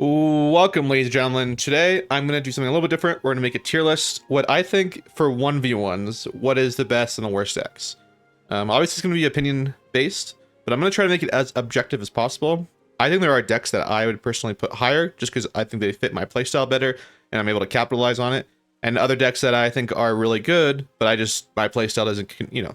Welcome, ladies and gentlemen. Today, I'm going to do something a little bit different. We're going to make a tier list. What I think for 1v1s, what is the best and the worst decks. Obviously, it's going to be opinion-based, but I'm going to try to make it as objective as possible. I think there are decks that I would personally put higher, just because I think they fit my playstyle better, and I'm able to capitalize on it. And other decks that I think are really good, but my playstyle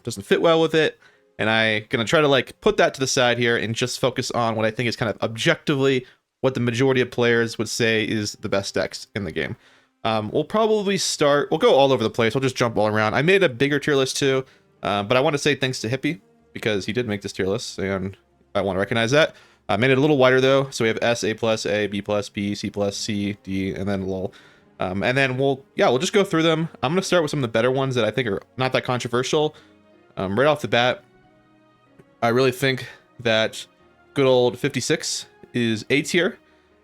doesn't fit well with it. And I'm going to try to put that to the side here and just focus on what I think is kind of objectively what the majority of players would say is the best decks in the game. We'll go all over the place. We'll just jump all around. I made a bigger tier list too, but I want to say thanks to Hippie, because he did make this tier list, and I want to recognize that. I made it a little wider though, so we have S, A+, A, B+, B, C+, C, D, and then LOL. And then we'll just go through them. I'm going to start with some of the better ones that I think are not that controversial. Right off the bat, I really think that good old 56 is A tier.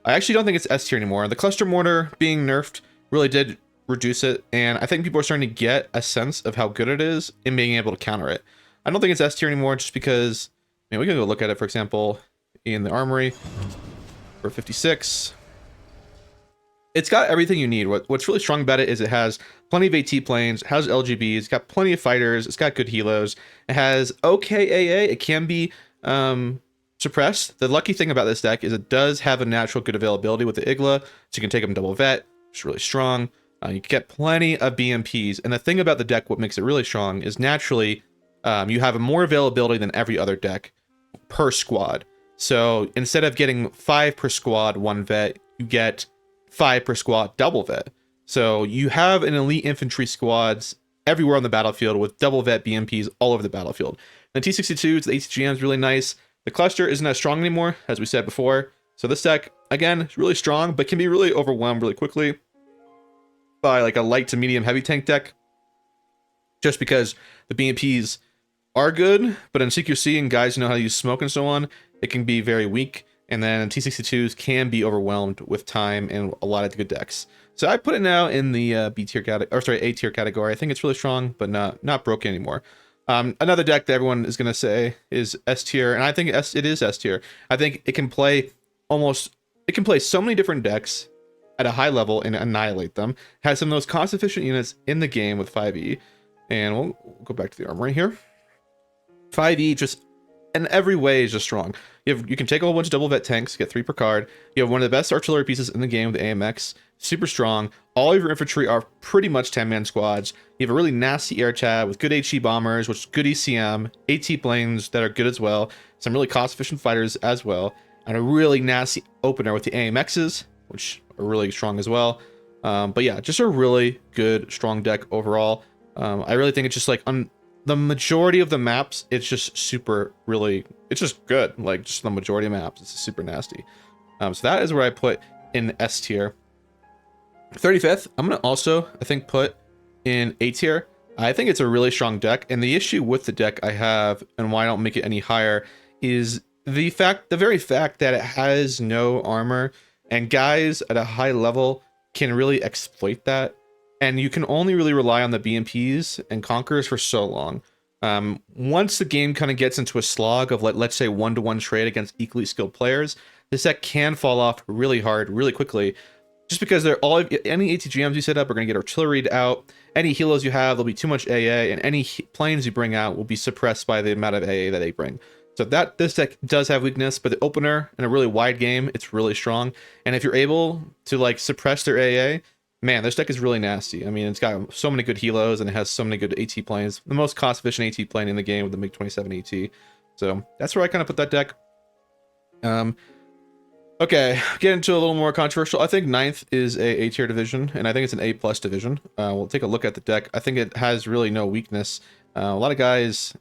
I actually don't think it's S tier anymore. The cluster mortar being nerfed really did reduce it, and I think people are starting to get a sense of how good it is in being able to counter it. I don't think it's S tier anymore just because, we can go look at it, for example, in the armory for 56. It's got everything you need. What's really strong about it is it has plenty of AT planes, has LGBs, it's got plenty of fighters, it's got good helos, it has okay AA, it can be suppressed. The lucky thing about this deck is it does have a natural good availability with the Igla, so you can take them double vet, which is really strong. You get plenty of BMPs, and the thing about the deck, what makes it really strong, is naturally you have more availability than every other deck per squad. So instead of getting 5 per squad, 1 vet, you get 5 per squad, double vet. So you have an elite infantry squads everywhere on the battlefield with double vet BMPs all over the battlefield. And the T62s, the ATGM is really nice. The cluster isn't as strong anymore, as we said before. So this deck, again, is really strong, but can be really overwhelmed really quickly by a light to medium heavy tank deck. Just because the BMPs are good, but in CQC and guys who know how to use smoke and so on, it can be very weak. And then T62s can be overwhelmed with time and a lot of good decks. So I put it now in the B tier category, A tier category. I think it's really strong, but not broken anymore. Another deck that everyone is going to say is S tier, and I think it is S tier. I think it can play so many different decks at a high level and annihilate them. It has some of those cost efficient units in the game with 5e. And we'll go back to the armory here. 5e just in every way is just strong. You can take a whole bunch of double vet tanks, get 3 per card. You have one of the best artillery pieces in the game with the AMX, super strong. All of your infantry are pretty much 10-man squads. You have a really nasty air tab with good HE bombers, which is good ECM, AT planes that are good as well, some really cost-efficient fighters as well, and a really nasty opener with the AMXs, which are really strong as well. But yeah, just a really good, strong deck overall. I really think it's just on the majority of the maps, it's just it's just good. Just the majority of maps, it's super nasty. So that is where I put in S tier. 35th, I'm going to also, I think, put in A tier. I think it's a really strong deck, and the issue with the deck I have, and why I don't make it any higher, is the very fact that it has no armor, and guys at a high level can really exploit that. And you can only really rely on the BMPs and Conquerors for so long. Once the game kind of gets into a slog of, let's say, 1-to-1 trade against equally skilled players, this deck can fall off really hard, really quickly. Just because any ATGMs you set up are going to get artilleried out. Any helos you have, there'll be too much AA, and any planes you bring out will be suppressed by the amount of AA that they bring. So this deck does have weakness, but the opener in a really wide game, it's really strong. And if you're able to suppress their AA, man, this deck is really nasty. I mean, it's got so many good helos, and it has so many good AT planes. The most cost-efficient AT plane in the game with the MiG-27 AT. So that's where I kind of put that deck. Okay, get into a little more controversial. I think 9th is a tier division, and I think it's an A+ division. We'll take a look at the deck. I think it has really no weakness. A lot of guys,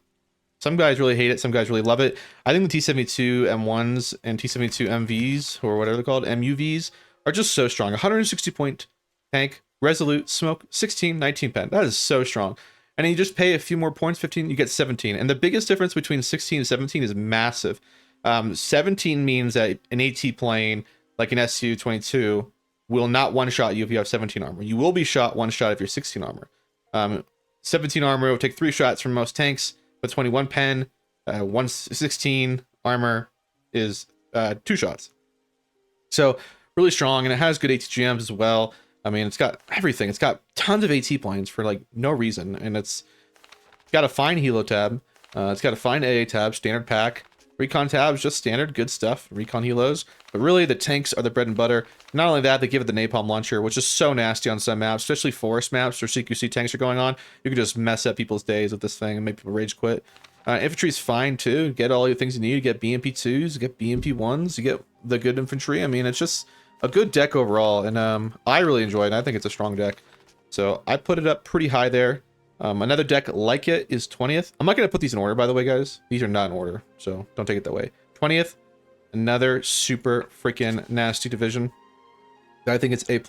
some guys really hate it, some guys really love it. I think the T72 M1s and T72 MVs, or whatever they're called, MUVs, are just so strong. 160 point tank, resolute, smoke, 16, 19 pen. That is so strong. And then you just pay a few more points, 15, you get 17. And the biggest difference between 16 and 17 is massive. 17 means that an AT plane, like an SU-22, will not one-shot you if you have 17 armor. You will be shot one-shot if you're 16 armor. 17 armor will take 3 shots from most tanks, but 21 pen, 116 armor is 2 shots. So really strong, and it has good ATGMs as well. I mean, it's got everything. It's got tons of AT planes for like no reason, and it's got a fine helo tab. It's got a fine AA tab, standard pack. Recon tabs, just standard, good stuff. Recon helos. But really, the tanks are the bread and butter. Not only that, they give it the napalm launcher, which is so nasty on some maps, especially forest maps where CQC tanks are going on. You can just mess up people's days with this thing and make people rage quit. Infantry's fine too. Get all your things you need. You get BMP2s, you get BMP1s, you get the good infantry. I mean, it's just a good deck overall, and I really enjoy it. I think it's a strong deck. So I put it up pretty high there. Another deck like it is 20th. I'm not going to put these in order, by the way, guys. These are not in order, so don't take it that way. 20th, another super freaking nasty division. I think it's A+.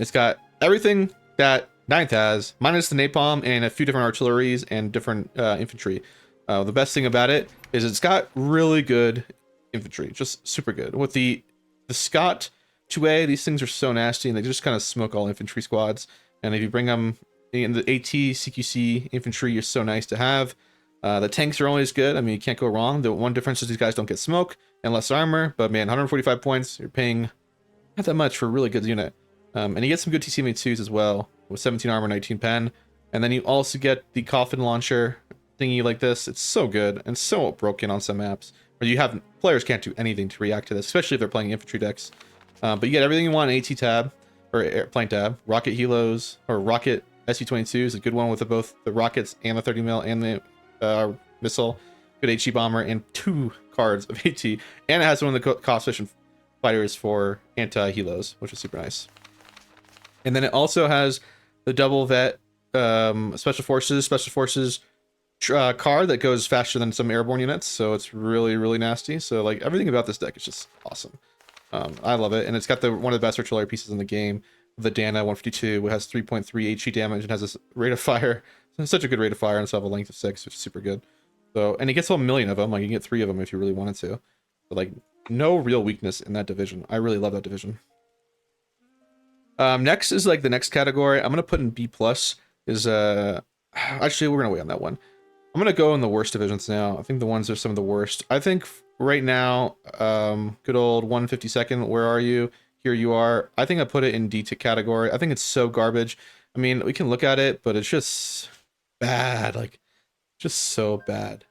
It's got everything that 9th has, minus the napalm and a few different artilleries and different infantry. The best thing about it is it's got really good infantry, just super good. With the Scott 2A, these things are so nasty, and they just kind of smoke all infantry squads. And if you bring them in the AT, CQC infantry, you're so nice to have. The tanks are always good. I mean, you can't go wrong. The one difference is these guys don't get smoke and less armor, but man, 145 points, you're paying not that much for a really good unit. And you get some good TCM2s as well, with 17 armor, 19 pen. And then you also get the coffin launcher thingy like this. It's so good and so broken on some maps where you have players can't do anything to react to this, especially if they're playing infantry decks. But you get everything you want in AT tab, or airplane tab. Rocket helos, or rocket SU-22 is a good one with both the rockets and the 30 mil and the missile. Good HE bomber and 2 cards of AT. And it has one of the cost-efficient fighters for anti-helos, which is super nice. And then it also has the double vet special forces card that goes faster than some airborne units. So it's really, really nasty. So like everything about this deck is just awesome. I love it. And it's got one of the best artillery pieces in the game. The D.A 152, which has 3.3 HE damage and has this rate of fire. It's such a good rate of fire, and it's have a length of 6, which is super good. So, and it gets a million of them. Like you can get 3 of them if you really wanted to. But like no real weakness in that division. I really love that division. Next is like the next category. I'm gonna put in B+. Is actually we're gonna wait on that one. I'm gonna go in the worst divisions now. I think the ones are some of the worst. I think right now, good old 152nd. Where are you? Here you are. I think I put it in D category. I think it's so garbage. I mean, we can look at it, but it's just bad. Like, just so bad.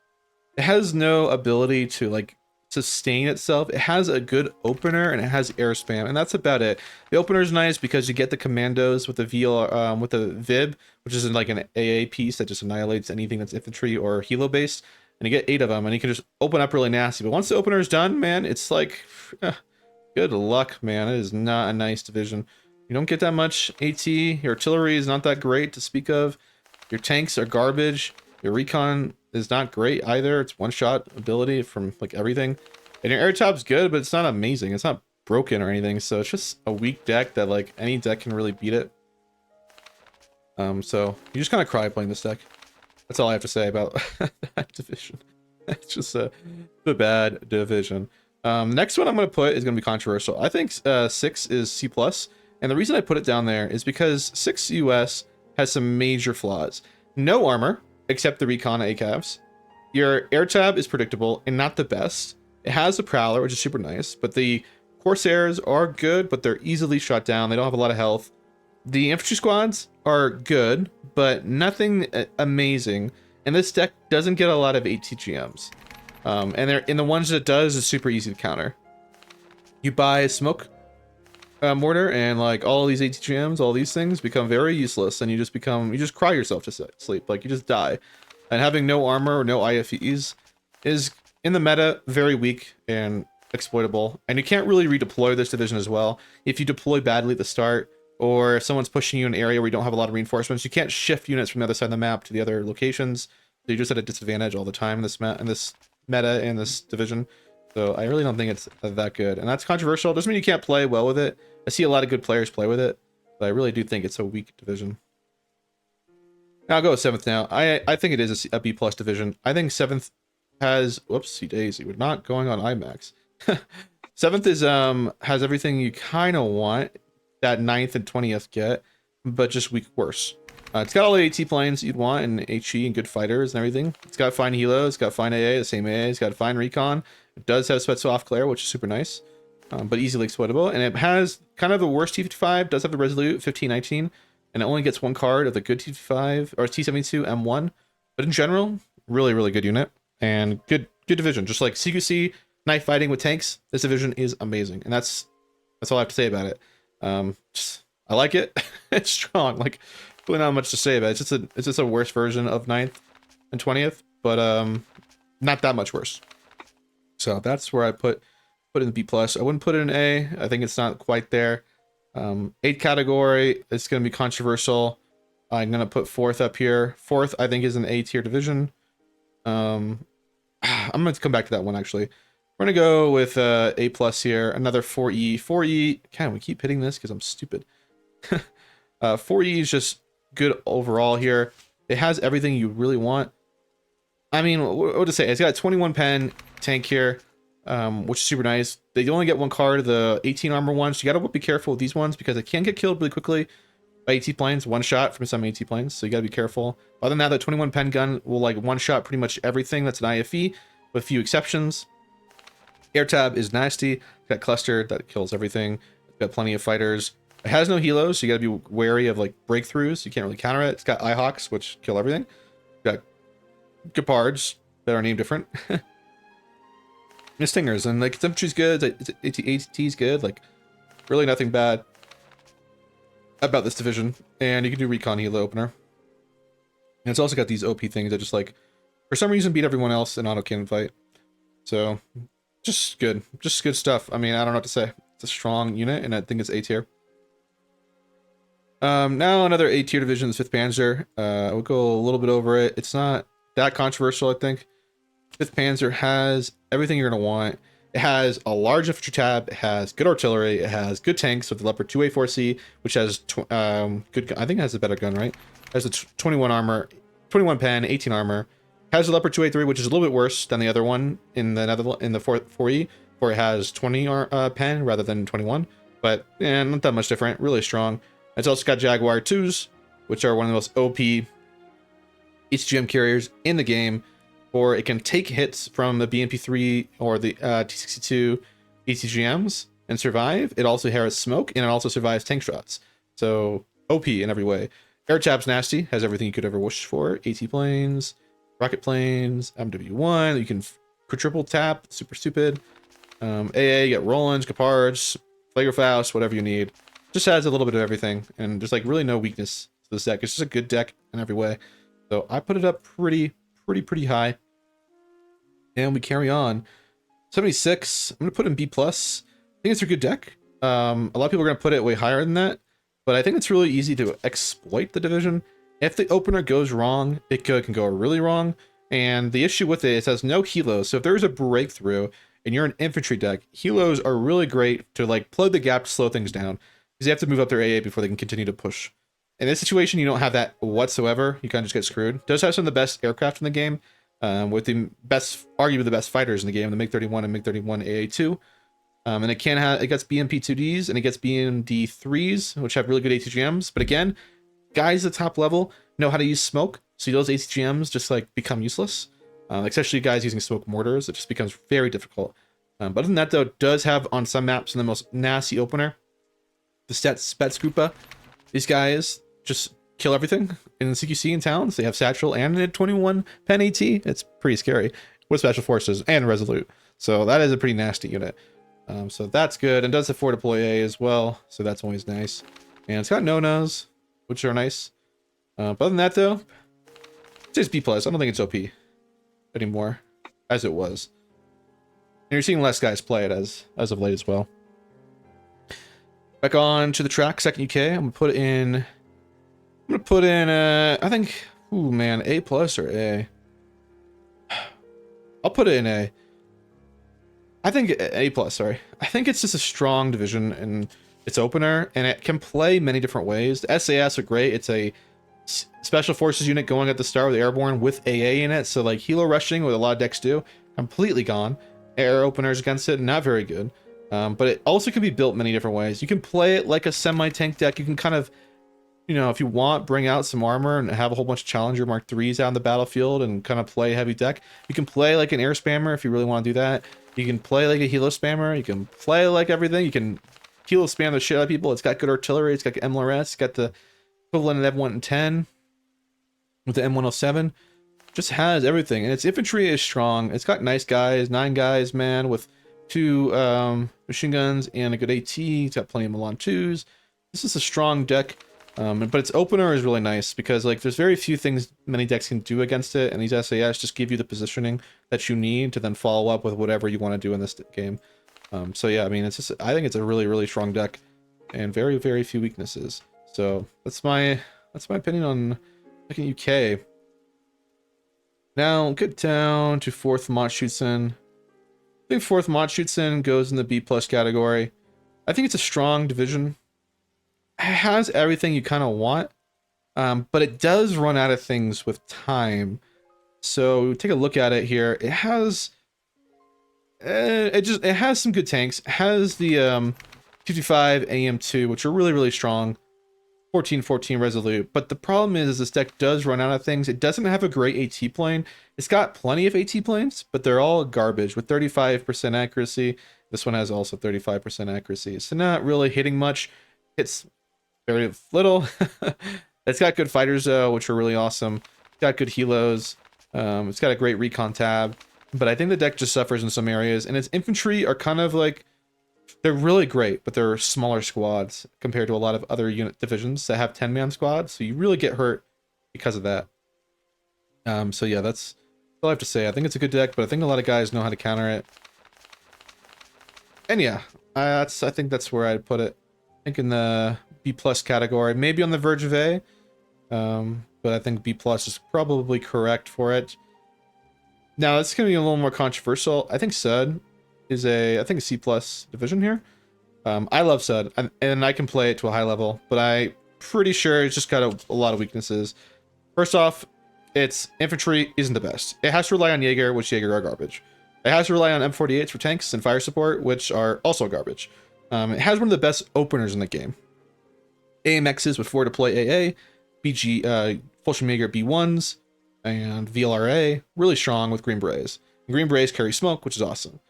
It has no ability to like sustain itself. It has a good opener and it has air spam, and that's about it. The opener is nice because you get the commandos with the VL, with the VIB, which is like an AA piece that just annihilates anything that's infantry or helo based, and you get 8 of them, and you can just open up really nasty. But once the opener is done, man, it's like. Good luck, man. It is not a nice division. You don't get that much AT. Your artillery is not that great to speak of. Your tanks are garbage. Your recon is not great either. It's one-shot ability from like everything. And your air tab's good, but it's not amazing. It's not broken or anything. So it's just a weak deck that like any deck can really beat it. So you just kind of cry playing this deck. That's all I have to say about that division. It's just a bad division. Next one I'm going to put is going to be controversial. I think 6 is C+, and the reason I put it down there is because 6 US has some major flaws. No armor, except the recon ACAVs. Your air tab is predictable and not the best. It has a prowler, which is super nice, but the Corsairs are good, but they're easily shot down. They don't have a lot of health. The infantry squads are good, but nothing amazing, and this deck doesn't get a lot of ATGMs. And they're in the ones that it does is super easy to counter. You buy a smoke mortar, and like all these ATGMs, all these things become very useless, and you just cry yourself to sleep, like you just die. And having no armor or no IFEs is in the meta very weak and exploitable, and you can't really redeploy this division as well. If you deploy badly at the start, or if someone's pushing you in an area where you don't have a lot of reinforcements, you can't shift units from the other side of the map to the other locations. So you're just at a disadvantage all the time in this meta in this division. So I really don't think it's that good, and that's controversial. Doesn't mean you can't play well with it. I see a lot of good players play with it, but I really do think it's a weak division. Now I'll go with 7th now. I think it is a B+ division. I think 7th has, whoopsie daisy, we're not going on IMAX. 7th is has everything you kind of want that 9th and 20th get, but just worse. It's got all the AT planes you'd want, and HE and good fighters and everything. It's got fine helo, it's got fine AA, the same AA, it's got fine recon. It does have Spetsov Claire, which is super nice. but easily exploitable. And it has kind of the worst T55, does have the Resolute 1519, and it only gets one card of the good T55 or T72 M1. But in general, really, really good unit and good division. Just like CQC, knife fighting with tanks, this division is amazing. And that's all I have to say about it. I like it. It's strong. Like, really not much to say about it. It's just a worse version of 9th and 20th, but not that much worse. So that's where I put in B+. I wouldn't put it in A. I think it's not quite there. 8th category, it's going to be controversial. I'm going to put 4th up here. 4th, I think, is an A tier division. I'm going to come back to that one, actually. We're going to go with A+ here. Another 4E. 4E, can we keep hitting this because I'm stupid. 4E is just good overall here. It has everything you really want. I mean, what to say? It's got a 21 pen tank here, which is super nice. They only get one card, the 18 armor one, so you gotta be careful with these ones because they can get killed really quickly by AT planes. One shot from some AT planes, so you gotta be careful. Other than that, the 21 pen gun will like one shot pretty much everything that's an IFE, with a few exceptions. Air tab is nasty. It's got cluster that kills everything. It's got plenty of fighters. It has no helos, so you gotta be wary of like breakthroughs. You can't really counter it. It's got Ihawks, which kill everything. It's got Gepards that are named different. And Stingers, and like its infantry's good, AT's good, like really nothing bad about this division. And you can do recon helo opener. And it's also got these OP things that just like for some reason beat everyone else in auto cannon fight. So just good stuff. I mean, I don't know what to say. It's a strong unit, and I think it's A tier. Now another A tier division, the 5th Panzer. We'll go a little bit over it. It's not that controversial, I think. 5th Panzer has everything you're going to want. It has a large infantry tab. It has good artillery. It has good tanks with the Leopard 2A4C, which has good. I think it has a better gun, right? It has a 21 armor, 21 pen, 18 armor. It has a Leopard 2A3, which is a little bit worse than the other one in the 4E, where it has 20 pen rather than 21. But yeah, not that much different. Really strong. It's also got Jaguar 2s, which are one of the most OP HGM carriers in the game. Or it can take hits from the BMP3 or the T62 ECGMs and survive. It also has smoke, and it also survives tank shots. So OP in every way. Air tab's nasty, has everything you could ever wish for. AT planes, rocket planes, MW1. You can quadruple tap, super stupid. AA, you get Rolands, Gepards, Flagerfaust, whatever you need. Just has a little bit of everything, and there's like really no weakness to this deck. It's just a good deck in every way. So I put it up pretty high. And we carry on. 76, I'm going to put in B+. I think it's a good deck. A lot of people are going to put it way higher than that. But I think it's really easy to exploit the division. If the opener goes wrong, it can go really wrong. And the issue with it is it has no helos. So if there's a breakthrough and you're an infantry deck, helos are really great to like plug the gap to slow things down. Because they have to move up their AA before they can continue to push. In this situation, you don't have that whatsoever. You kind of just get screwed. It does have some of the best aircraft in the game. With the best, arguably the best fighters in the game, the MiG-31 and MiG-31 AA2. And it gets BMP-2Ds and it gets BMD-3s, which have really good ATGMs. But again, guys at the top level know how to use smoke. So those ATGMs just like become useless. Especially guys using smoke mortars. It just becomes very difficult. But other than that though, it does have on some maps in the most nasty opener, the Spetsgruppe. These guys just kill everything in the CQC in towns. They have Satchel and a 21 pen AT. It's pretty scary with Special Forces and Resolute. So that is a pretty nasty unit. So that's good. And does the 4 deploy A as well. So that's always nice. And it's got no-nos, which are nice. But other than that though, it's just B+. I don't think it's OP anymore as it was. And you're seeing less guys play it as of late as well. Back on to the track, 2nd UK. I'm gonna put in I think, ooh man, A+ or A? I'll put it in A. I think A+, sorry. I think it's just a strong division in its opener, and it can play many different ways. The SAS are great. It's a special forces unit going at the start with Airborne with AA in it, so like helo rushing, what a lot of decks do, completely gone. Air openers against it, not very good. But it also can be built many different ways. You can play it like a semi-tank deck. You can kind of you know, if you want, bring out some armor and have a whole bunch of Challenger Mark 3s out on the battlefield and kind of play heavy deck. You can play like an air spammer if you really want to do that. You can play like a helo spammer. You can play like everything. You can helo spam the shit out of people. It's got good artillery. It's got MLRS. It's got the equivalent of M110 with the M107. Just has everything. And its infantry is strong. It's got nice guys, 9 guys, man, with 2 machine guns and a good AT. It's got plenty of Milan 2s. This is a strong deck. But its opener is really nice because like there's very few things many decks can do against it, and these SAS just give you the positioning that you need to then follow up with whatever you want to do in this game. So yeah, I mean, it's just, I think it's a really strong deck and very few weaknesses. So that's my opinion on looking at UK. Now get down to 4th MOTOSTRELK. I think 4th MOTOSTRELK goes in the B+ category. I think it's a strong division. It has everything you kind of want, but it does run out of things with time. So take a look at it here. It has it has some good tanks. It has the 55 AM2, which are really strong. 14 resolute. But the problem is this deck does run out of things. It doesn't have a great AT plane. It's got plenty of AT planes, but they're all garbage with 35% accuracy. This one has also 35% accuracy. So not really hitting much. It's very little. It's got good fighters though, which are really awesome. It's got good helos. It's got a great recon tab, but I think the deck just suffers in some areas, and its infantry are kind of like, they're really great, but they're smaller squads compared to a lot of other unit divisions that have 10-man squads, so you really get hurt because of that. So yeah, that's all I have to say. I think it's a good deck, but I think a lot of guys know how to counter it. And yeah, I think that's where I'd put it. I think in the B+ category, maybe on the verge of A, but I think B+ is probably correct for it. Now it's going to be a little more controversial. I think SUD is a C+ division here. I love SUD, and I can play it to a high level, but I'm pretty sure it's just got a lot of weaknesses. First off, its infantry isn't the best. It has to rely on Jaeger, which Jaeger are garbage. It has to rely on M48s for tanks and fire support, which are also garbage. It has one of the best openers in the game. AMXs with 4 deploy AA, BG, Fallschirmjäger B1s, and VLRA, really strong with Green Berets. And Green Berets carry smoke, which is awesome.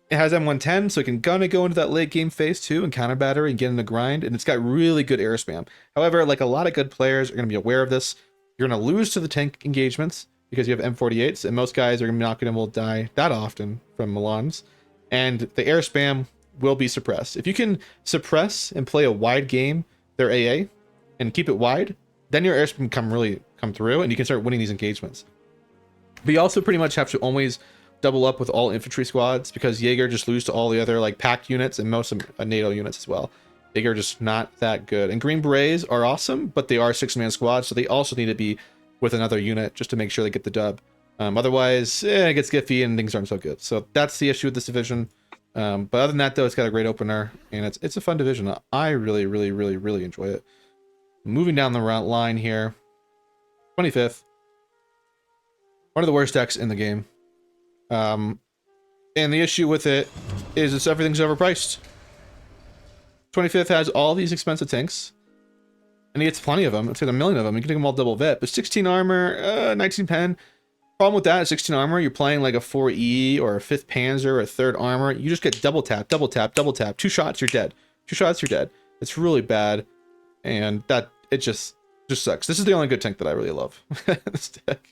It has M110, so it can gonna go into that late game phase too and counter battery and get in the grind, and it's got really good air spam. However, like a lot of good players are gonna be aware of this. You're gonna lose to the tank engagements because you have M48s, and most guys are not gonna will die that often from Milans, and the air spam will be suppressed. If you can suppress and play a wide game, their AA, and keep it wide, then your air spam can come through, and you can start winning these engagements. But you also pretty much have to always double up with all infantry squads because Jaeger just lose to all the other like packed units and most of NATO units as well. Jaeger are just not that good. And Green Berets are awesome, but they are 6-man squads, so they also need to be with another unit just to make sure they get the dub. Otherwise, it gets iffy and things aren't so good. So that's the issue with this division. But other than that, though, it's got a great opener, and it's a fun division. I really enjoy it. Moving down the line here, 25th. One of the worst decks in the game. And the issue with it is everything's overpriced. 25th has all these expensive tanks, and he gets plenty of them. It's got a million of them. You can take them all double vet, but 16 armor, 19 pen. Problem with that is 16 armor, you're playing like a 4E or a 5th Panzer or a 3rd armor. You just get double tap. 2 shots, you're dead. 2 shots, you're dead. It's really bad, and that it just sucks. This is the only good tank that I really love. This deck.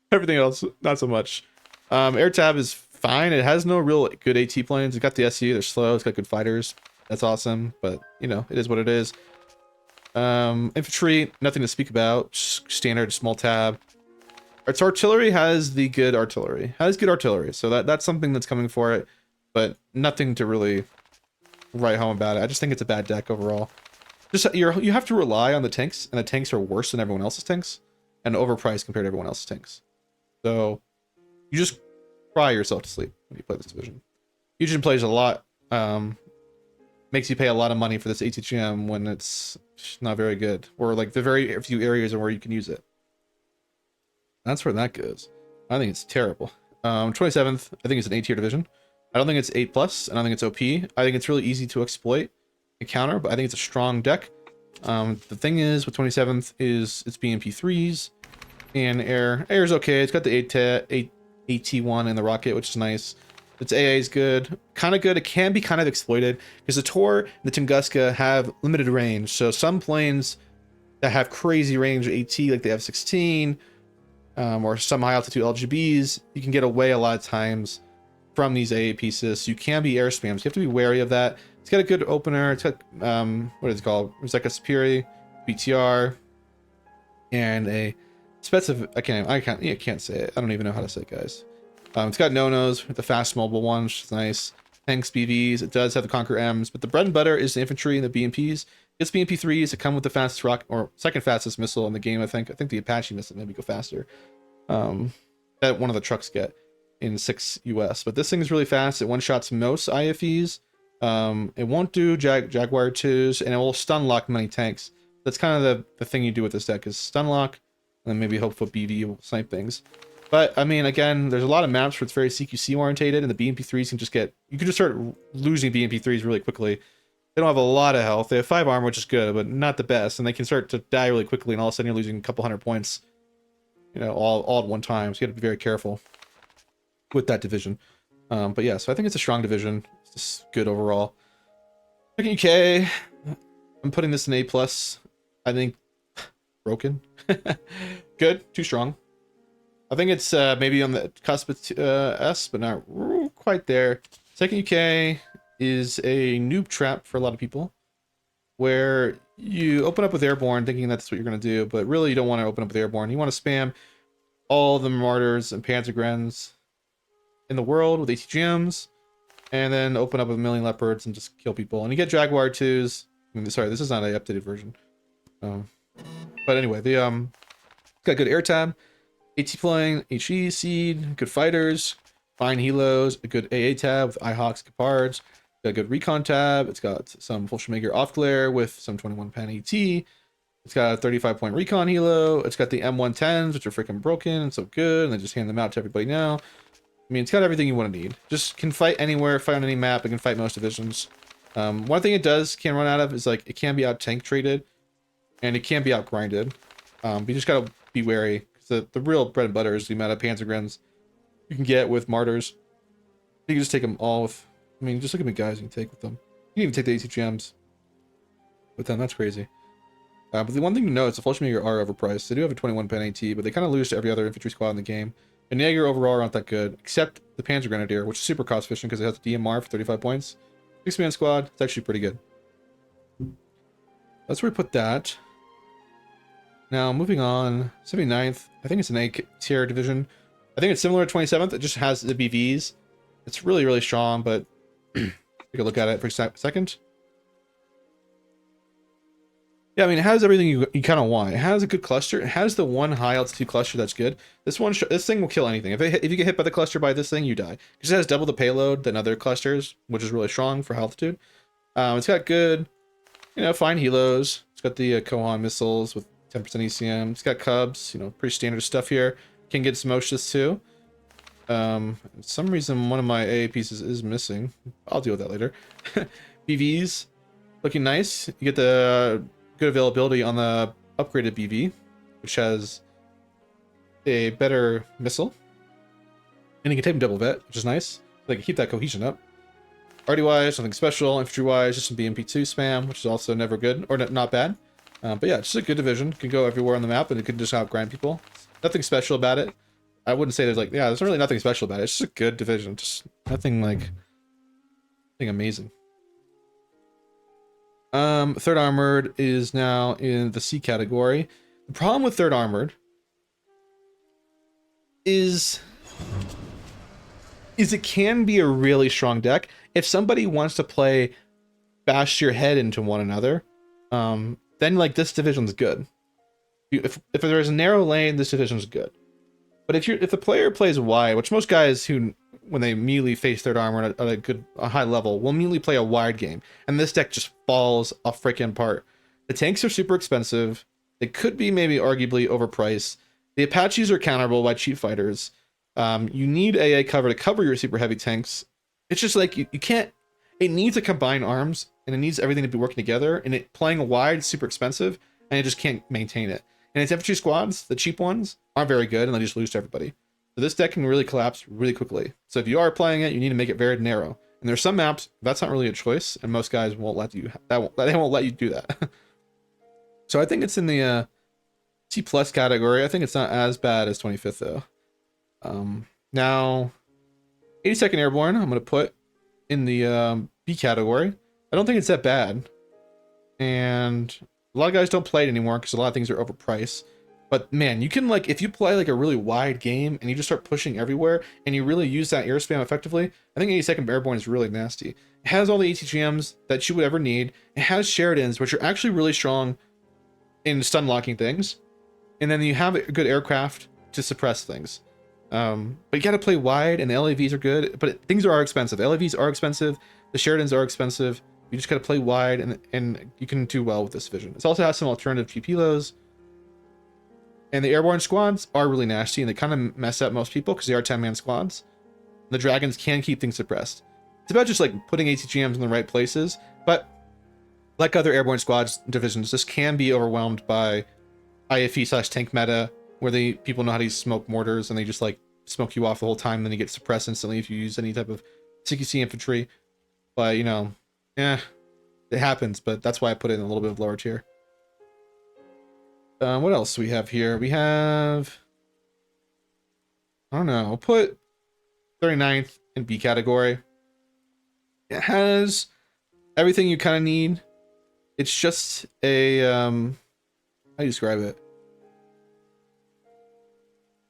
Everything else, not so much. Air tab is fine. It has no real good AT planes. It's got the SU. They're slow. It's got good fighters. That's awesome. But you know, it is what it is. Infantry, nothing to speak about. Just standard small tab. Its artillery has the good artillery. So that's something that's coming for it, but nothing to really write home about it. I just think it's a bad deck overall. Just you have to rely on the tanks, and the tanks are worse than everyone else's tanks, and overpriced compared to everyone else's tanks. So you just cry yourself to sleep when you play this division. Fusion plays a lot. Makes you pay a lot of money for this ATGM when it's not very good, or like the very few areas where you can use it. That's where that goes. I think it's terrible. 27th, I think it's an A tier division. I don't think it's 8+, and I don't think it's OP. I think it's really easy to exploit and counter, but I think it's a strong deck. The thing is with 27th is it's BMP3s and air. Air's okay. It's got the AT1 and the rocket, which is nice. Its AA is good. Kind of good. It can be kind of exploited because the Tor and the Tunguska have limited range. So some planes that have crazy range AT, like the F-16, or some high altitude LGBs, you can get away a lot of times from these AA pieces. So you can be air spams. You have to be wary of that. It's got a good opener. It's got what is it called? It's like a Superi, BTR, and a specific. I can't say it. I don't even know how to say it, guys. It's got no-nos with the fast mobile one, which is nice. Tanks, BVs. It does have the Conquer M's, but the bread and butter is the infantry and the BMPs. It's BMP3s that come with the fastest rocket or second fastest missile in the game. I think the Apache missile maybe go faster. That one of the trucks get in 6 US, but this thing is really fast. It one-shots most IFEs. It won't do Jaguar 2s, and it will stun lock many tanks. That's kind of the thing you do with this deck is stun lock, and then maybe hope for BV will snipe things. But I mean, again, there's a lot of maps where it's very CQC orientated, and the BMP3s can just you can just start losing BMP3s really quickly. They don't have a lot of health. They have 5 armor, which is good, but not the best, and they can start to die really quickly, and all of a sudden you're losing a couple hundred points, you know, all at one time. So you have to be very careful with that division. But yeah, so I think it's a strong division. It's just good overall. Second UK, I'm putting this in A+. I think broken. Good, too strong. I think it's maybe on the cusp of S, but not quite there. Second UK is a noob trap for a lot of people, where you open up with Airborne thinking that's what you're going to do, but really you don't want to open up with Airborne. You want to spam all the Martyrs and Panzergrens in the world with ATGMs, and then open up with a million Leopards and just kill people. And you get Jaguar 2s. I mean, sorry, this is not an updated version. But anyway, got good air tab, AT plane, HE seed, good fighters, fine helos, a good AA tab with IHawks, Gepards, got a good recon tab. It's got some Fallschirmjäger off glare with some 21 pan AT. It's got a 35-point recon helo. It's got the M110s, which are freaking broken and so good, and they just hand them out to everybody now. I mean, it's got everything you want to need. Just can fight anywhere, fight on any map. It can fight most divisions. One thing it can run out of is like it can be out tank traded, and it can be out grinded. But you just gotta be wary, because the real bread and butter is the amount of Panzergrens you can get with Martyrs. You can just take them all with. I mean, just look at me, guys. You can take with them. You can even take the ACGMs with them. That's crazy. But the one thing to note is the Fallschirmjäger are overpriced. They do have a 21 pen AT, but they kind of lose to every other infantry squad in the game. And Jaeger overall aren't that good, except the Panzergrenadier, which is super cost efficient because it has the DMR for 35 points. 6-man squad, it's actually pretty good. That's where we put that. Now, moving on, 79th, I think it's an A tier division. I think it's similar to 27th, it just has the BVs. It's really, really strong, but take a look at it for a second. Yeah, I mean, it has everything you kind of want. It has a good cluster. It has the one high altitude cluster that's good. This thing will kill anything. If you get hit by the cluster by this thing, you die. Because it has double the payload than other clusters, which is really strong for high altitude. It's got good, fine helos. It's got the Kohan missiles with 10% ECM. It's got Cubs, pretty standard stuff here. Can get some Moshas too. For some reason, one of my AA pieces is missing. I'll deal with that later. BVs, looking nice. You get the good availability on the upgraded BV, which has a better missile, and you can take them double vet, which is nice. So they can keep that cohesion up. Arty wise, nothing special. Infantry wise, just some BMP2 spam, which is also never good or not bad. But yeah, just a good division. Can go everywhere on the map, and it can just outgrind people. Nothing special about it. I wouldn't say there's really nothing special about it. It's just a good division. Just nothing amazing. Third Armored is now in the C category. The problem with Third Armored is it can be a really strong deck. If somebody wants to bash your head into one another, then this division's good. If there's a narrow lane, this division's good. But if the player plays wide, which most guys who, when they immediately face Third Armor at a high level, will immediately play a wide game, and this deck just falls a freaking apart. The tanks are super expensive. They could be maybe arguably overpriced. The Apaches are counterable by cheap fighters. You need AA cover to cover your super heavy tanks. It's just you can't. It needs a combined arms and it needs everything to be working together, and it playing wide is super expensive, and it just can't maintain it. And its infantry squads, the cheap ones, aren't very good, and they just lose to everybody. So this deck can really collapse really quickly. So if you are playing it, you need to make it very narrow. And there's some maps that's not really a choice, and most guys won't let you. They won't let you do that. So I think it's in the C+ category. I think it's not as bad as 25th though. Now, 82nd Airborne, I'm gonna put in the B category. I don't think it's that bad, and a lot of guys don't play it anymore because a lot of things are overpriced. But man, you can, like, if you play like a really wide game and you just start pushing everywhere and you really use that air spam effectively, I think 82nd Airborne is really nasty. It has all the ATGMs that you would ever need. It has Sheridans, which are actually really strong in stun locking things, and then you have a good aircraft to suppress things. But you got to play wide, and the LAVs are good, but things are expensive. The LAVs are expensive. The Sheridans are expensive. You just got to play wide, and you can do well with this division. It also has some alternative GPLOs. And the airborne squads are really nasty, and they kind of mess up most people because they are 10-man squads. The dragons can keep things suppressed. It's about just like putting ATGMs in the right places, but like other airborne squads divisions, this can be overwhelmed by IFE/tank meta, where people know how to use smoke mortars, and they just like smoke you off the whole time, then you get suppressed instantly if you use any type of CQC infantry. But you know, it happens, but that's why I put it in a little bit of lower tier. What else do we have here? We have, I don't know, I'll put 39th in B category. It has everything you kind of need. It's just a, how do you describe it?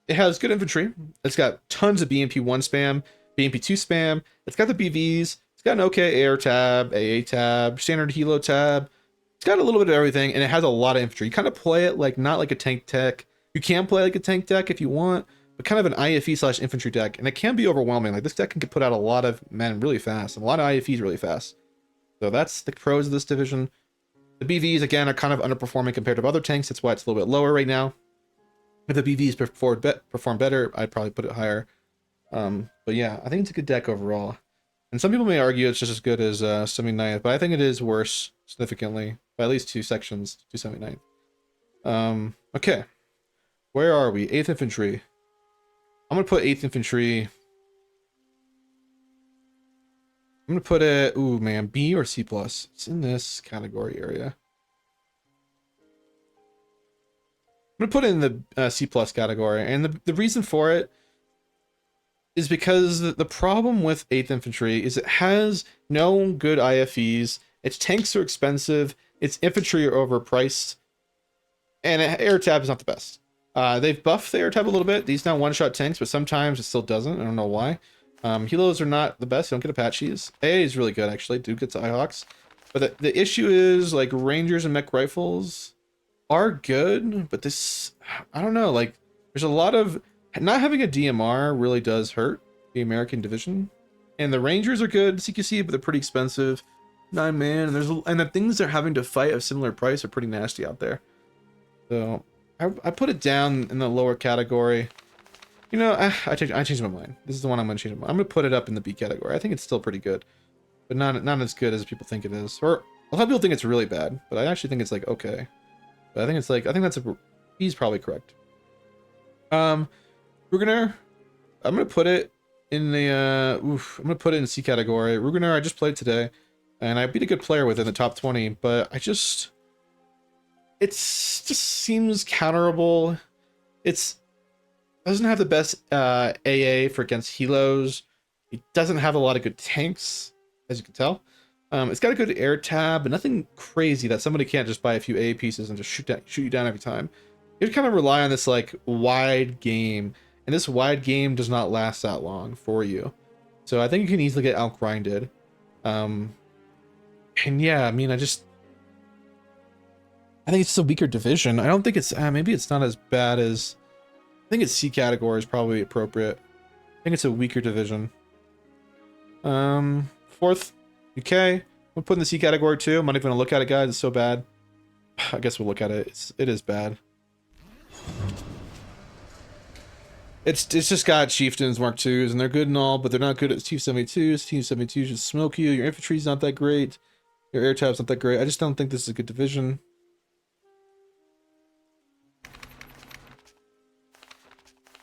It has good infantry. It's got tons of BMP1 spam, BMP2 spam. It's got the BVs. It's got an okay air tab, AA tab, standard helo tab. It's got a little bit of everything, and it has a lot of infantry. You kind of play it like not like a tank deck. You can play like a tank deck if you want, but kind of an IFE/infantry deck, and it can be overwhelming. Like this deck can put out a lot of men really fast, and a lot of IFEs really fast. So that's the pros of this division. The BVs again are kind of underperforming compared to other tanks. That's why it's a little bit lower right now. If the BVs perform better, I'd probably put it higher. But yeah, I think it's a good deck overall. And some people may argue it's just as good as 79th, but I think it is worse significantly by at least 2 sections to 79th. Okay, where are we? 8th Infantry. I'm gonna put 8th Infantry. I'm gonna put it, ooh man, B or C+. It's in this category area. I'm gonna put it in the C+ category, and the reason for it is because the problem with 8th Infantry is it has no good IFEs, its tanks are expensive, its infantry are overpriced, and air tab is not the best. They've buffed the air tab a little bit. These now one-shot tanks, but sometimes it still doesn't. I don't know why. Helos are not the best. You don't get Apaches. AA is really good, actually. Duke gets Ihawks. But the issue is, like, Rangers and mech rifles are good, but this, I don't know, like, there's a lot of, not having a DMR really does hurt the American division. And the Rangers are good CQC, but they're pretty expensive. 9-man, and the things they're having to fight of similar price are pretty nasty out there. So I put it down in the lower category. You know, I changed my mind. This is the one I'm gonna change. I'm gonna put it up in the B category. I think it's still pretty good, but not as good as people think it is. Or a lot of people think it's really bad, but I actually think it's like okay. But I think it's like, I think that's he's probably correct. RÜGENER, I'm gonna put it in the I'm gonna put it in C category. RÜGENER, I just played today, and I beat a good player within the top 20, but it just seems counterable. It doesn't have the best AA for against helos. It doesn't have a lot of good tanks, as you can tell. It's got a good air tab, but nothing crazy that somebody can't just buy a few AA pieces and just shoot you down every time. You kind of rely on this like wide game, and this wide game does not last that long for you. So I think you can easily get outgrinded. And yeah, I mean, I think it's just a weaker division. I don't think it's maybe it's not as bad as, I think it's C category is probably appropriate. I think it's a weaker division. 4th UK, we'll put in the C category too. I'm not even gonna look at it, guys. It's so bad. I guess we'll look at it. It is bad. It's just got chieftains Mark IIs, and they're good and all, but they're not good at T-72s. T-72s just smoke you. Your infantry's not that great. Your air tab's not that great. I just don't think this is a good division.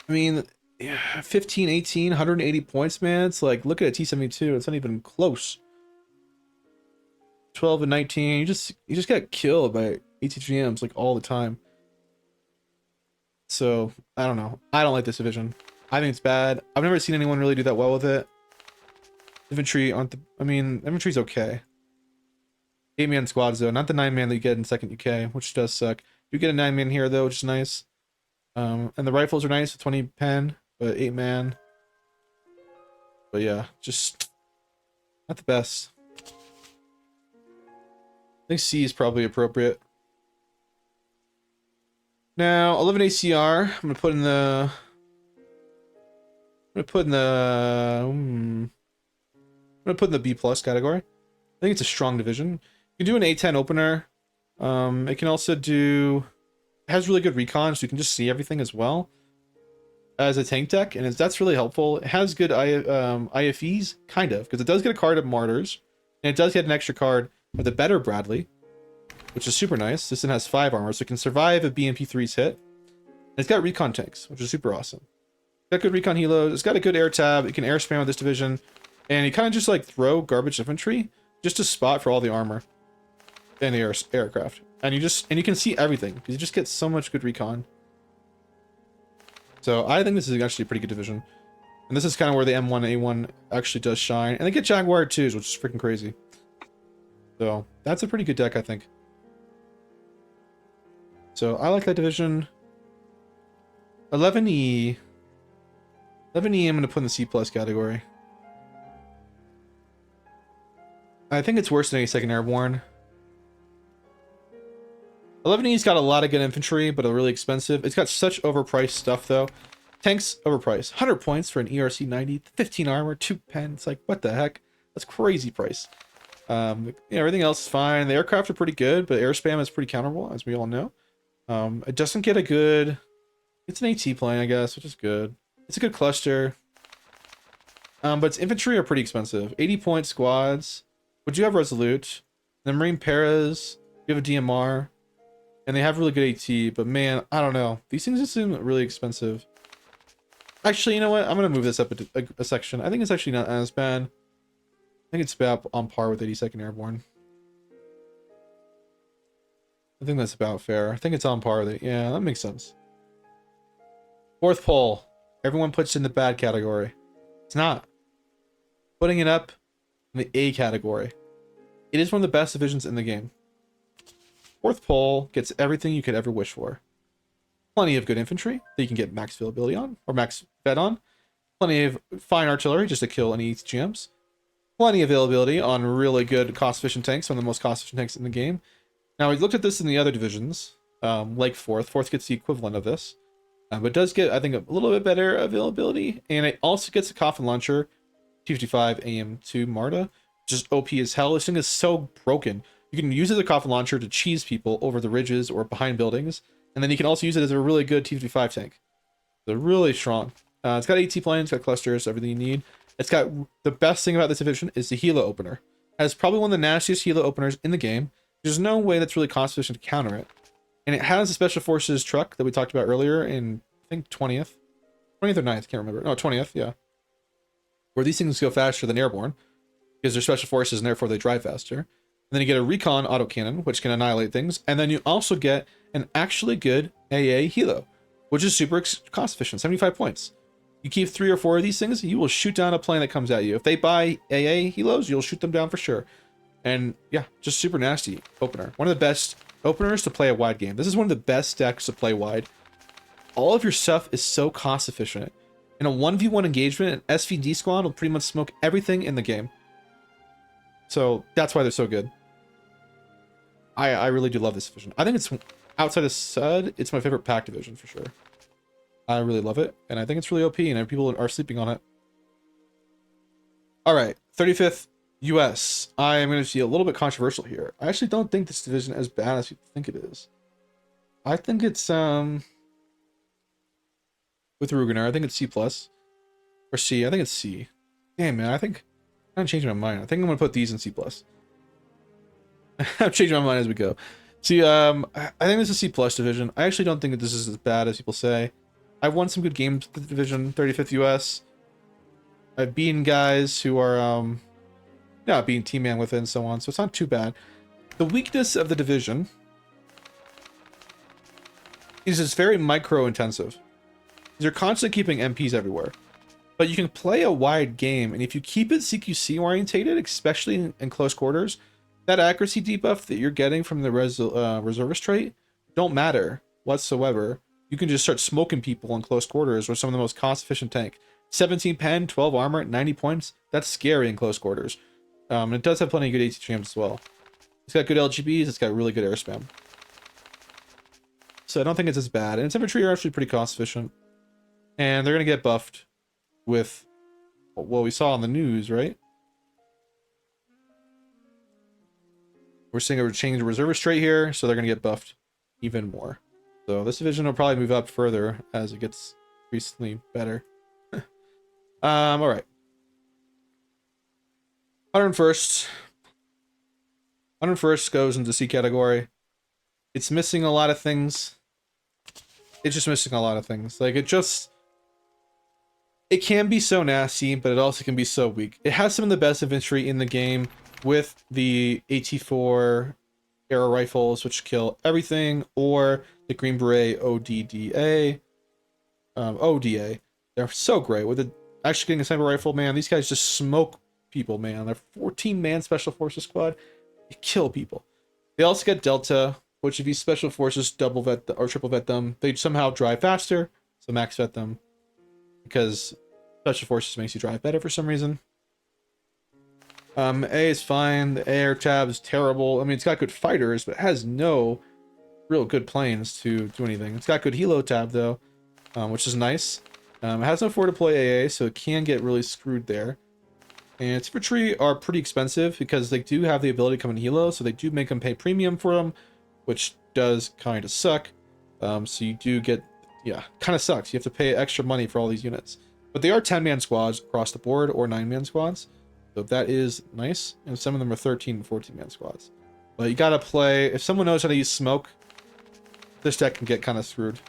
I mean, yeah, 15, 18, 180 points, man. It's like, look at a T-72. It's not even close. 12 and 19. You just get killed by ATGMs like all the time. So I don't know. I don't like this division. I think it's bad. I've never seen anyone really do that well with it. Infantry aren't the. I mean, infantry's okay. 8-man squads though, not the 9-man that you get in second UK, which does suck. You get a 9-man here though, which is nice. And the rifles are nice with 20 pen, but 8-man. But yeah, just not the best. I think C is probably appropriate. Now 11 ACR. I'm gonna put in the. I'm gonna put in the B+ category. I think it's a strong division. You can do an A10 opener. It can also do. It has really good recon, so you can just see everything as well as a tank deck, and that's really helpful. It has good IFEs, kind of, because it does get a card of Martyrs, and it does get an extra card of the better Bradley, which is super nice. This one has 5 armor, so it can survive a BMP3's hit. And it's got recon tanks, which is super awesome. It's got good recon helos. It's got a good air tab. It can air spam with this division, and you kind of just like throw garbage infantry just to spot for all the armor and the aircraft. And you can see everything because you just get so much good recon. So I think this is actually a pretty good division. And this is kind of where the M1A1 actually does shine. And they get Jaguar 2s, which is freaking crazy. So that's a pretty good deck, I think. So I like that division. 11E. 11E I'm going to put in the C+ category. I think it's worse than 82nd Airborne. 11E's got a lot of good infantry, but really expensive. It's got such overpriced stuff, though. Tanks, overpriced. 100 points for an ERC 90, 15 armor, 2 pen. It's like, what the heck? That's crazy price. Yeah, everything else is fine. The aircraft are pretty good, but air spam is pretty counterable, as we all know. It doesn't get a good... It's an AT plane, I guess, which is good. It's a good cluster. But its infantry are pretty expensive. 80 point squads. Would you have Resolute? The Marine Paras. You have a DMR. And they have really good AT, but man, I don't know. These things just seem really expensive. Actually, you know what? I'm going to move this up a section. I think it's actually not as bad. I think it's about on par with 82nd Airborne. I think that's about fair. I think it's on par with it. Yeah, that makes sense. 4th pole. Everyone puts in the bad category. It's not. Putting it up in the A category. It is one of the best divisions in the game. 4th pole gets everything you could ever wish for. Plenty of good infantry that you can get max availability on, or max fed on. Plenty of fine artillery just to kill any GMs. Plenty of availability on really good cost-efficient tanks, one of the most cost-efficient tanks in the game. Now, we looked at this in the other divisions, like 4th. 4th gets the equivalent of this. But it does get, I think, a little bit better availability. And it also gets a coffin launcher, T-55 AM2 Marta, which is OP as hell. This thing is so broken. You can use it as a coffin launcher to cheese people over the ridges or behind buildings. And then you can also use it as a really good T-55 tank. They're really strong. It's got AT planes, it's got clusters, everything you need. It's got the best thing about this division is the helo opener. It has probably one of the nastiest helo openers in the game. There's no way that's really cost efficient to counter it. And it has a special forces truck that we talked about earlier in, I think, 20th. 20th or 9th, can't remember. No, 20th, yeah. Where these things go faster than airborne because they're special forces and therefore they drive faster. And then you get a recon autocannon, which can annihilate things. And then you also get an actually good AA helo, which is super cost efficient, 75 points. You keep 3 or 4 of these things, you will shoot down a plane that comes at you. If they buy AA helos, you'll shoot them down for sure. And yeah, just super nasty opener. One of the best openers to play a wide game. This is one of the best decks to play wide. All of your stuff is so cost efficient. In a 1v1 engagement, an SVD squad will pretty much smoke everything in the game. So that's why they're so good. I really do love this division. I think it's, outside of SUD, it's my favorite pack division for sure. I really love it, and I think it's really OP, and people are sleeping on it. Alright, 35th US. I am going to be a little bit controversial here. I actually don't think this division is as bad as people think it is. I think it's, with RÜGENER, I think it's C+. Or C, I think it's C. Damn, man, I think I'm changing my mind. I think I'm going to put these in C+. I'm changing my mind as we go. See, I think this is C plus division. I actually don't think that this is as bad as people say. I've won some good games with the division, 35th US. I've beaten guys who are, yeah, being team man with it and so on, so it's not too bad. The weakness of the division is it's very micro intensive. You're constantly keeping MPs everywhere. But you can play a wide game, and if you keep it CQC orientated, especially in close quarters, that accuracy debuff that you're getting from the reservist trait don't matter whatsoever. You can just start smoking people in close quarters with some of the most cost-efficient tank. 17 pen, 12 armor, 90 points. That's scary in close quarters. It does have plenty of good AT jams as well. It's got good LGBs. It's got really good air spam. So I don't think it's as bad. And its infantry are actually pretty cost-efficient. And they're going to get buffed with what we saw on the news, right? We're seeing a change of reservist trait here, so they're going to get buffed even more. So this division will probably move up further as it gets increasingly better. All right. 101st. 101st goes into C category. It's missing a lot of things. It's just missing a lot of things. Like, it can be so nasty, but it also can be so weak. It has some of the best infantry in the game with the AT4 arrow rifles, which kill everything, or the Green Beret ODDA. ODA. They're so great. With actually getting a sniper rifle, man, these guys just smoke people, man. They're 14-man special forces squad. They kill people. They also get Delta, which if you special forces double vet or triple vet them, they somehow drive faster, so max vet them. Because special forces makes you drive better for some reason. A is fine. The air tab is terrible. I mean, it's got good fighters, but it has no real good planes to do anything. It's got good helo tab though, which is nice. It has no forward deploy AA, so it can get really screwed there. And its infantry are pretty expensive because they do have the ability to come in helo, so they do make them pay premium for them, which does kind of suck. So you do get, yeah, kind of sucks. You have to pay extra money for all these units. But they are 10-man squads across the board, or 9-man squads. So that is nice. And some of them are 13 and 14-man squads. But you gotta play, if someone knows how to use smoke, this deck can get kind of screwed.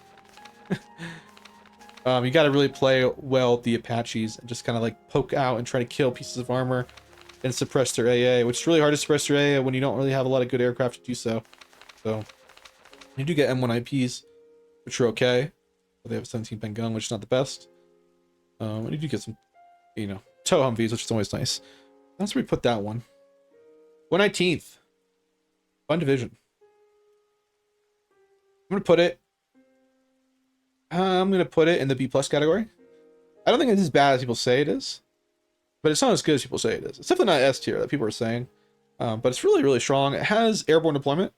You gotta really play well the Apaches and just kind of like poke out and try to kill pieces of armor and suppress their AA, which is really hard to suppress their AA when you don't really have a lot of good aircraft to do so. So you do get M1 IPs, which are okay. But they have a 17-pen gun, which is not the best. And you do get some, you know, tow Humvees, which is always nice. That's where we put that one. 119th. Fun division. I'm gonna put it in the B+ category. I don't think it's as bad as people say it is, but it's not as good as people say it is. It's definitely not S tier that people are saying, but it's really, really strong. It has airborne deployment,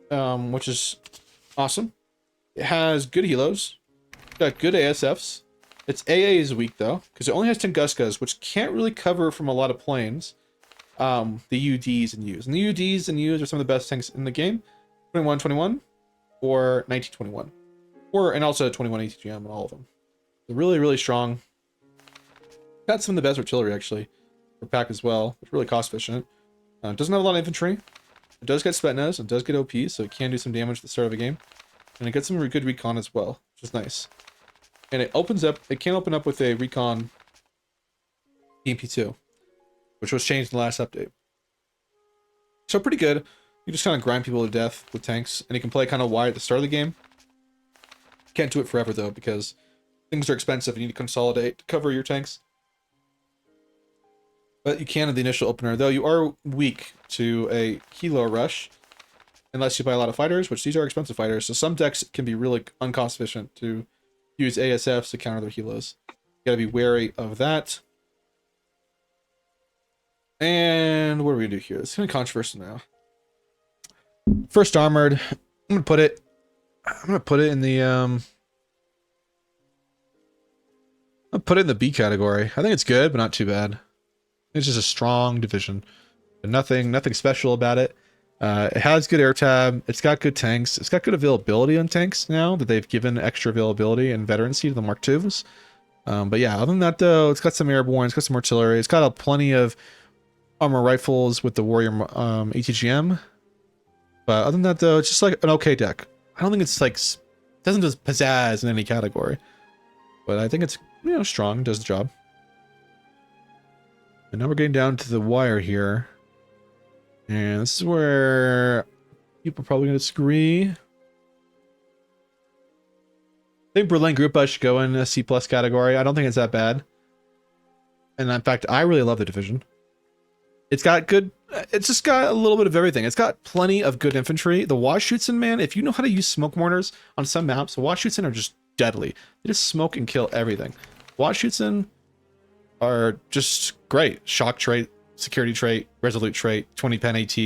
which is awesome. It has good helos, got good ASFs. Its AA is weak though, because it only has Tunguskas, which can't really cover from a lot of planes. The UDs and Us. And the UDs and Us are some of the best tanks in the game. 2121 or 1921. And also 21 ATGM and all of them. They're really, really strong. Got some of the best artillery actually for pack as well. It's really cost efficient. Doesn't have a lot of infantry. It does get Spetsnaz and does get OP, so it can do some damage at the start of a game. And it gets some good recon as well, which is nice. And it opens up, it can open up with a recon EMP2, which was changed in the last update. So pretty good. You just kind of grind people to death with tanks, and you can play kind of wide at the start of the game. Can't do it forever though, because things are expensive. You need to consolidate to cover your tanks. But you can in the initial opener, though you are weak to a helo rush, unless you buy a lot of fighters, which these are expensive fighters. So some decks can be really uncost efficient to use ASFs to counter their helos. You gotta be wary of that. And what are we gonna do here? It's gonna be controversial now. First armored. I'm gonna put it in the I'll put it in the B category. I think it's good, but not too bad. It's just a strong division. But nothing special about it. It has good air tab. It's got good tanks. It's got good availability on tanks now that they've given extra availability and veterancy to the Mark IIs. But yeah, other than that though, it's got some airborne, it's got some artillery, it's got plenty of armor rifles with the warrior ATGM. But other than that, though, it's just like an okay deck. I don't think it's like doesn't just pizzazz in any category, but I think it's, you know, strong, does the job. And now we're getting down to the wire here, and this is where people are probably going to disagree. I think Berlin Group should go in a C+ category. I don't think it's that bad. And in fact, I really love the division. It's got good, it's just got a little bit of everything. It's got plenty of good infantry. The WASHUTSEN, man, if you know how to use smoke mortars on some maps, the WASHUTSEN are just deadly. They just smoke and kill everything. WASHUTSEN are just great. Shock trait, security trait, resolute trait, 20 pen AT,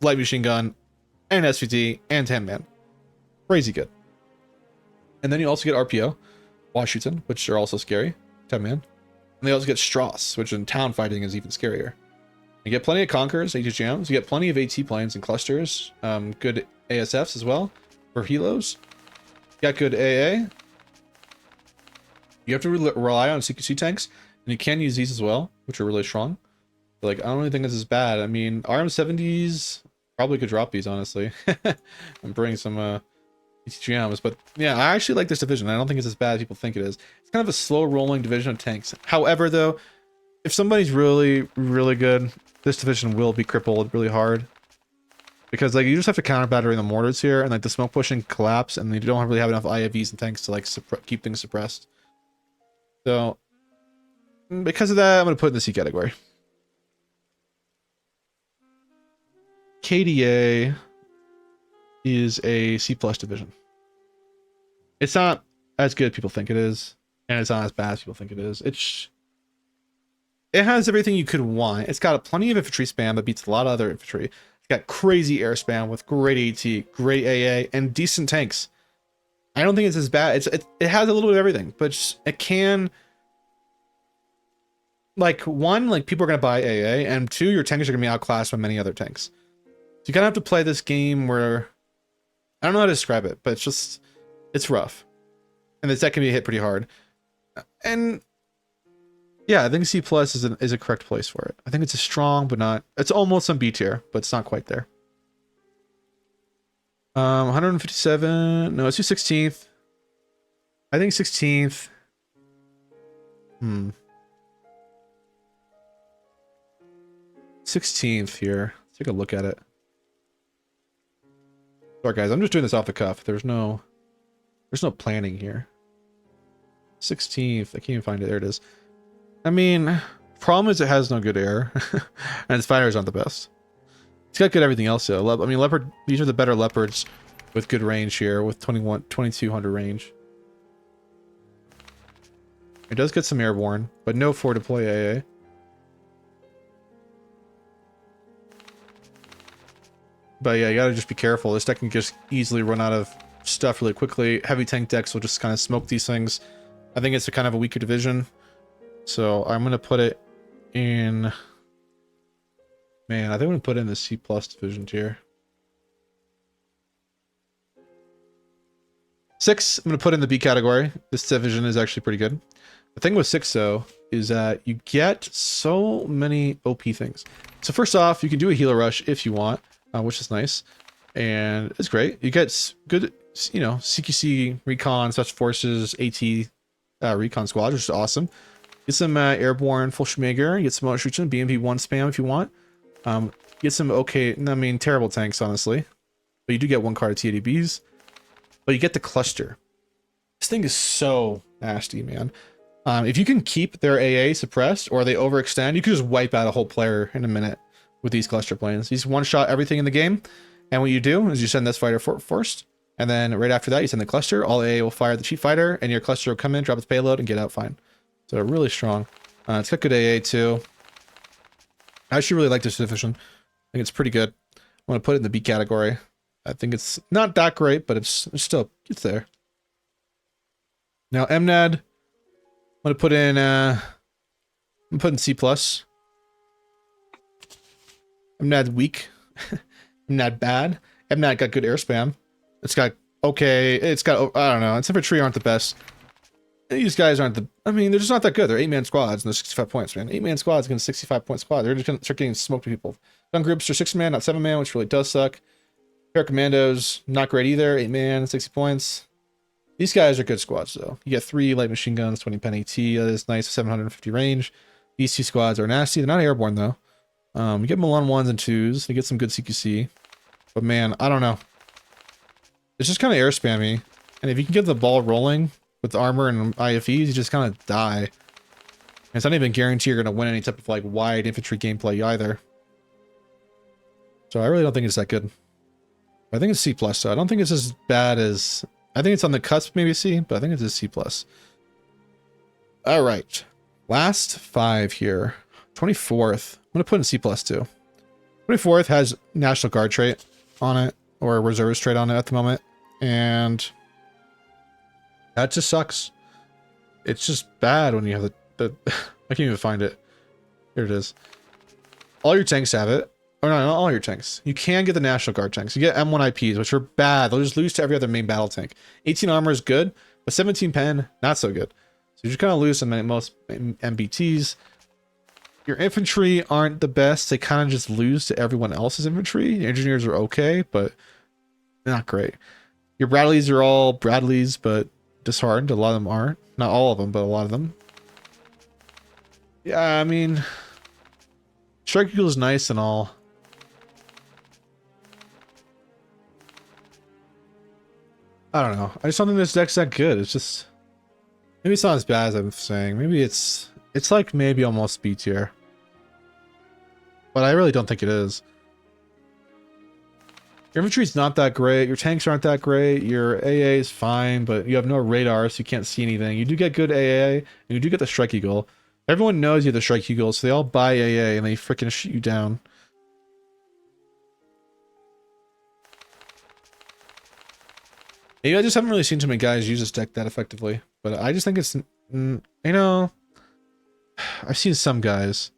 light machine gun, and SVT, and 10-man. Crazy good. And then you also get RPO, WASHUTSEN, which are also scary, 10-man. And they also get Strauss, which in town fighting is even scarier. You get plenty of Conquerors, ATGMs. You get plenty of AT planes and clusters. Good ASFs as well for helos. You got good AA. You have to rely on CQC tanks, and you can use these as well, which are really strong. But like, I don't really think this is bad. I mean, RM70s probably could drop these, honestly, and bring some ATGMs. But yeah, I actually like this division. I don't think it's as bad as people think it is. It's kind of a slow rolling division of tanks. However, though, if somebody's really, really good, this division will be crippled really hard. Because like, you just have to counter battery the mortars here, and like the smoke pushing collapse, and you don't really have enough IFVs and tanks to like keep things suppressed. So because of that, I'm going to put it in the C category. K.d.A is a C+ division. It's not as good as people think it is, and it's not as bad as people think it is. It has everything you could want. It's got plenty of infantry spam that beats a lot of other infantry. It's got crazy air spam with great AT, great AA, and decent tanks. I don't think it's as bad. It has a little bit of everything, but it can, like, one, like, people are going to buy AA, and two, your tanks are going to be outclassed by many other tanks. So you kind of have to play this game where, I don't know how to describe it, but it's rough. And this deck can be hit pretty hard. And yeah, I think C+ is a correct place for it. I think it's a strong, but not, it's almost on B tier, but it's not quite there. 157, no, let's do 16th. I think 16th. 16th here. Let's take a look at it. Sorry guys, I'm just doing this off the cuff. There's no planning here. 16th, I can't even find it. There it is. I mean, problem is it has no good air, and its fighters aren't the best. It's got good everything else though. I mean, leopard. These are the better leopards with good range here, with 2200 range. It does get some airborne, but no for deploy AA. But yeah, you gotta just be careful. This deck can just easily run out of stuff really quickly. Heavy tank decks will just kind of smoke these things. I think it's a kind of a weaker division. So I'm going to put it in, man, I think I'm going to put it in the C+ division tier. 6, I'm going to put in the B category. This division is actually pretty good. The thing with 6 though, is that you get so many OP things. So first off, you can do a healer rush if you want, which is nice. And it's great. You get good, you know, CQC, recon, special forces, AT, recon squad, which is awesome. Get some airborne full schmager. Get some MOTOSTRELK, BMP1 spam if you want. Get some okay, I mean, terrible tanks, honestly. But you do get one card of TADBs. But you get the cluster. This thing is so nasty, man. If you can keep their AA suppressed or they overextend, you can just wipe out a whole player in a minute with these cluster planes. These one-shot everything in the game. And what you do is you send this fighter first. And then right after that, you send the cluster. All AA will fire the cheap fighter. And your cluster will come in, drop its payload, and get out fine. So really strong. It's got good AA too. I actually really like this division. I think it's pretty good. I'm going to put it in the B category. I think it's not that great, but it's still, it's there. Now MNAD, I'm going to put in, C+. MNAD weak. MNAD bad. MNAD got good air spam. It's got okay. It's got, I don't know. Its infantry aren't the best. These guys aren't the... I mean, they're just not that good. They're 8-man squads, and they're 65 points, man. 8-man squads against 65-point squad. They're just going to start getting smoked to people. Gun groups are 6-man, not 7-man, which really does suck. Pair commandos, not great either. 8-man, 60 points. These guys are good squads, though. You get 3 light machine guns, 20 pen AT. That is nice, 750 range. These 2 squads are nasty. They're not airborne, though. You get them on 1s and 2s. You get some good CQC. But, man, I don't know. It's just kind of air spammy. And if you can get the ball rolling with armor and IFEs, you just kind of die. And it's not even guaranteed you're going to win any type of, like, wide infantry gameplay either. So I really don't think it's that good. I think it's C+, so I don't think it's as bad as... I think it's on the cusp, maybe C, but I think it's a C+. All right. Last 5 here. 24th. I'm going to put in C+, too. 24th has National Guard trait on it, or Reservist trait on it at the moment. And that just sucks. It's just bad when you have the I can't even find it. Here it is. All your tanks have it. Or no, not all your tanks. You can get the National Guard tanks. You get M1 IPs, which are bad. They'll just lose to every other main battle tank. 18 armor is good, but 17 pen, not so good. So you just kind of lose some most MBTs. Your infantry aren't the best. They kind of just lose to everyone else's infantry. Your engineers are okay, but not great. Your Bradleys are all Bradleys, but disheartened. A lot of them aren't. Not all of them, but a lot of them. Yeah, I mean, Strike Eagle is nice and all. I don't know. I just don't think this deck's that good. It's just... Maybe it's not as bad as I'm saying. Maybe it's like maybe almost B tier. But I really don't think it is. Your infantry's not that great. Your tanks aren't that great. Your AA is fine, but you have no radar, so you can't see anything. You do get good AA, and you do get the Strike Eagle. Everyone knows you have the Strike Eagle, so they all buy AA, and they freaking shoot you down. Maybe I just haven't really seen too many guys use this deck that effectively. But I just think it's, you know, I've seen some guys.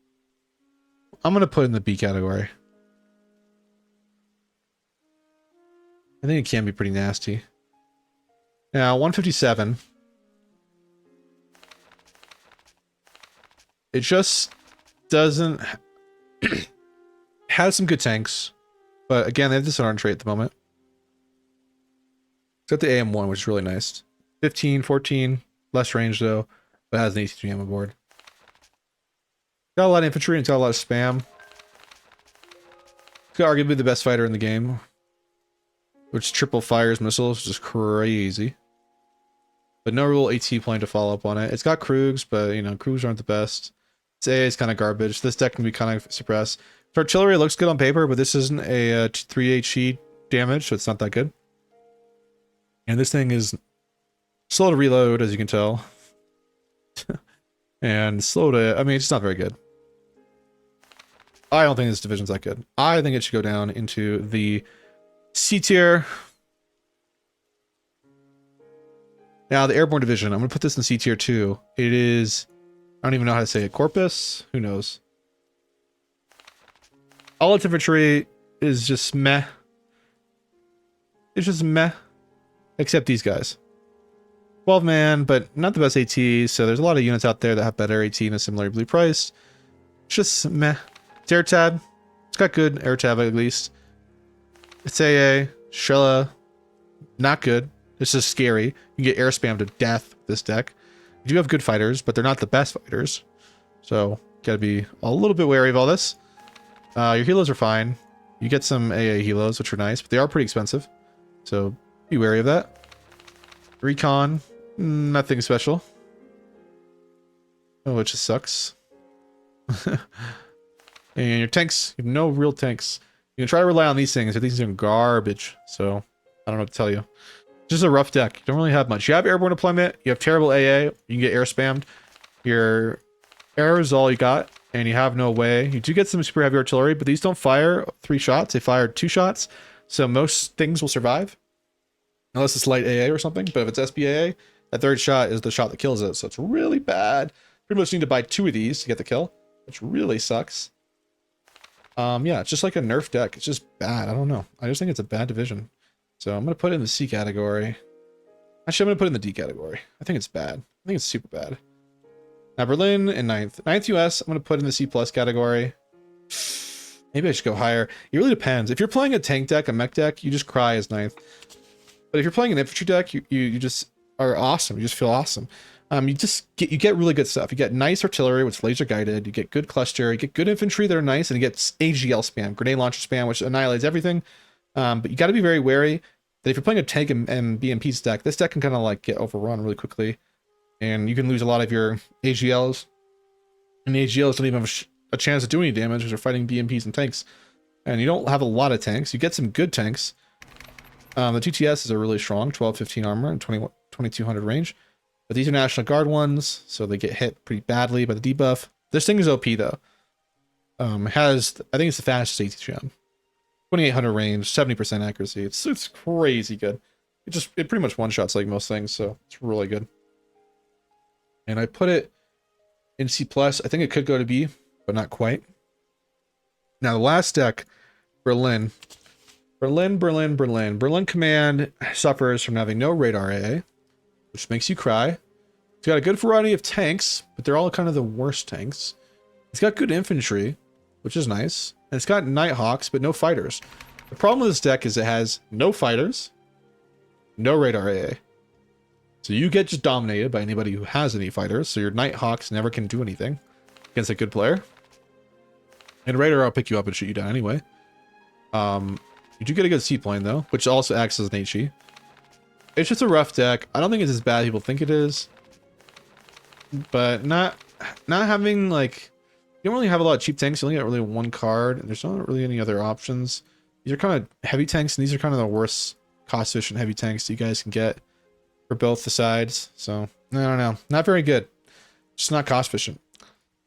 I'm going to put it in the B category. I think it can be pretty nasty. Now, 157. It just doesn't... has some good tanks. But again, they have this disarm trait at the moment. It's got the AM1, which is really nice. 15, 14, less range though, but has an 83 ammo board. Got a lot of infantry and it's got a lot of spam. It's got arguably the best fighter in the game, which triple fires missiles, which is crazy. But no real AT plan to follow up on it. It's got Krugs, but you know, Krugs aren't the best. Its AA is kind of garbage. This deck can be kind of suppressed. For artillery, it looks good on paper, but this isn't a 3 HE damage, so it's not that good. And this thing is slow to reload, as you can tell. And slow to... I mean, it's not very good. I don't think this division's that good. I think it should go down into the C tier. Now, the Airborne Division. I'm going to put this in C tier too. It is... I don't even know how to say it. Corpus? Who knows? All its infantry is just meh. It's just meh. Except these guys. 12 man, but not the best AT, so there's a lot of units out there that have better AT and a similarly priced. It's just meh. It's air tab. It's got good air tab at least. It's AA, Shrella, not good. It's just scary. You get air spam to death with this deck. You do have good fighters, but they're not the best fighters. So, gotta be a little bit wary of all this. Your helos are fine. You get some AA helos, which are nice, but they are pretty expensive. So, be wary of that. Recon, nothing special. Oh, it just sucks. And your tanks, you have no real tanks. You can try to rely on these things, but these are garbage. So, I don't know what to tell you. Just a rough deck. You don't really have much. You have airborne deployment. You have terrible AA. You can get air spammed. Your air is all you got, and you have no way. You do get some super heavy artillery, but these don't fire 3 shots. They fire 2 shots. So most things will survive. Unless it's light AA or something. But if it's SBAA, that 3rd shot is the shot that kills it. So it's really bad. Pretty much need to buy 2 of these to get the kill, which really sucks. Yeah, it's just like a nerf deck. It's just bad. I don't know. I just think it's a bad division. So I'm going to put it in the C category. Actually, I'm going to put it in the D category. I think it's bad. I think it's super bad. Now Berlin in 9th. 9th US, I'm going to put in the C+ category. Maybe I should go higher. It really depends. If you're playing a tank deck, a mech deck, you just cry as 9th. But if you're playing an infantry deck, you just are awesome. You just feel awesome. You get really good stuff. You get nice artillery, which is laser guided. You get good cluster. You get good infantry that are nice, and you get AGL spam, grenade launcher spam, which annihilates everything. But you got to be very wary that if you're playing a tank and BMP deck, this deck can kind of like get overrun really quickly, and you can lose a lot of your AGLs. And the AGLs don't even have a chance to do any damage because they're fighting BMPs and tanks. And you don't have a lot of tanks. You get some good tanks. The TTS is really strong, 12-15 armor and 2200 range. But these are National Guard ones, so they get hit pretty badly by the debuff. This thing is OP though. I think it's the fastest ATGM. 2800 range, 70% accuracy. It's crazy good. It pretty much one-shots like most things, so it's really good. And I put it in C+. I think it could go to B, but not quite. Now the last deck, Berlin. Berlin Command suffers from having no radar AA, which makes you cry. It's got a good variety of tanks, but they're all kind of the worst tanks. It's got good infantry, which is nice. And it's got Nighthawks, but no fighters. The problem with this deck is it has no fighters, no radar AA. So you get just dominated by anybody who has any fighters, so your Nighthawks never can do anything against a good player. And radar will pick you up and shoot you down anyway. You do get a good seaplane though, which also acts as an HE. It's just a rough deck. I don't think it's as bad as people think it is. But not having like, you don't really have a lot of cheap tanks. You only got really one card, and there's not really any other options. These are kind of heavy tanks, and these are kind of the worst cost-efficient heavy tanks that you guys can get for both the sides. So I don't know, not very good. Just not cost-efficient.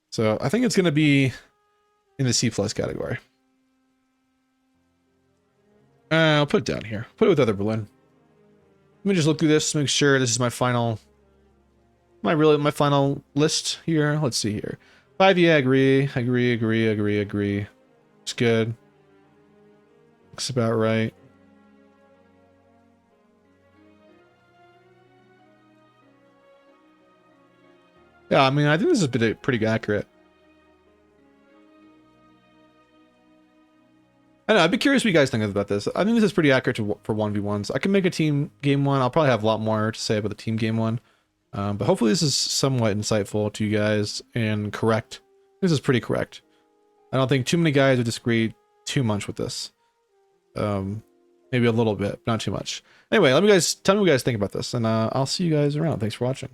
So I think it's going to be in the C+ category. I'll put it down here. Put it with other Berlin. Let me just look through this to make sure this is my final, my final list here. Let's see here. 5, yeah, agree. It's good. Looks about right. Yeah, I mean, I think this is pretty accurate. I don't know, I'd be curious what you guys think about this. I think this is pretty accurate for 1v1s. I can make a team game one. I'll probably have a lot more to say about the team game one. But hopefully this is somewhat insightful to you guys and correct. This is pretty correct. I don't think too many guys would disagree too much with this. Maybe a little bit, not too much. Anyway, tell me what you guys think about this, and I'll see you guys around. Thanks for watching.